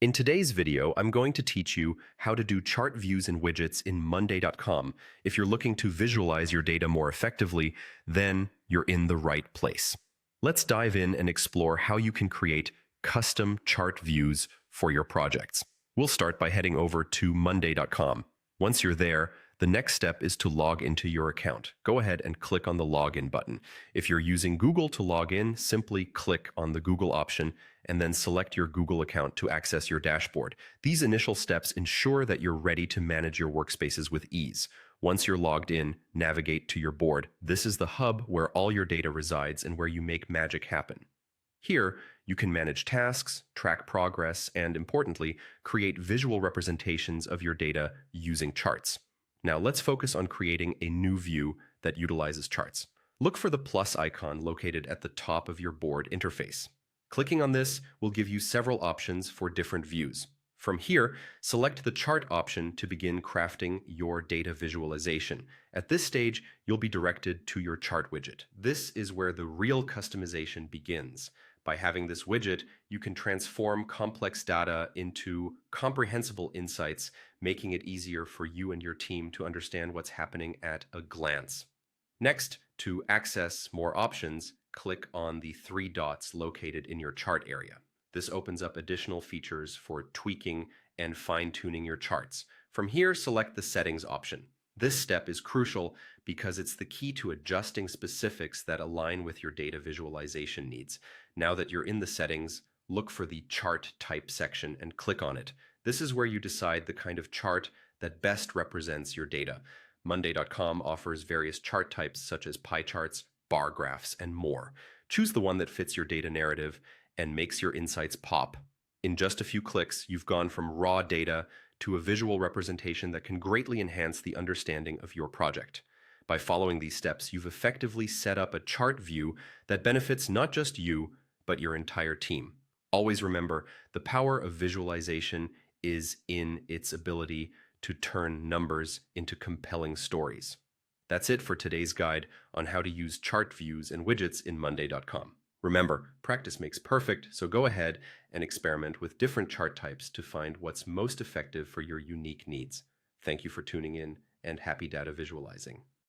In today's video, I'm going to teach you how to do chart views and widgets in Monday.com. If you're looking to visualize your data more effectively, then you're in the right place. Let's dive in and explore how you can create custom chart views for your projects. We'll start by heading over to Monday.com. Once you're there, the next step is to log into your account. Go ahead and click on the login button. If you're using Google to log in, simply click on the Google option and then select your Google account to access your dashboard. These initial steps ensure that you're ready to manage your workspaces with ease. Once you're logged in, navigate to your board. This is the hub where all your data resides and where you make magic happen. Here, you can manage tasks, track progress, and importantly, create visual representations of your data using charts. Now let's focus on creating a new view that utilizes charts. Look for the plus icon located at the top of your board interface. Clicking on this will give you several options for different views. From here, select the chart option to begin crafting your data visualization. At this stage, you'll be directed to your chart widget. This is where the real customization begins. By having this widget, you can transform complex data into comprehensible insights, making it easier for you and your team to understand what's happening at a glance. Next, to access more options, click on the three dots located in your chart area. This opens up additional features for tweaking and fine-tuning your charts. From here, select the settings option. This step is crucial because it's the key to adjusting specifics that align with your data visualization needs. Now that you're in the settings, look for the chart type section and click on it. This is where you decide the kind of chart that best represents your data. Monday.com offers various chart types such as pie charts, bar graphs, and more. Choose the one that fits your data narrative and makes your insights pop. In just a few clicks, you've gone from raw data to a visual representation that can greatly enhance the understanding of your project. By following these steps, you've effectively set up a chart view that benefits not just you, but your entire team. Always remember, the power of visualization is in its ability to turn numbers into compelling stories. That's it for today's guide on how to use chart views and widgets in Monday.com. Remember, practice makes perfect, so go ahead and experiment with different chart types to find what's most effective for your unique needs. Thank you for tuning in, and happy data visualizing.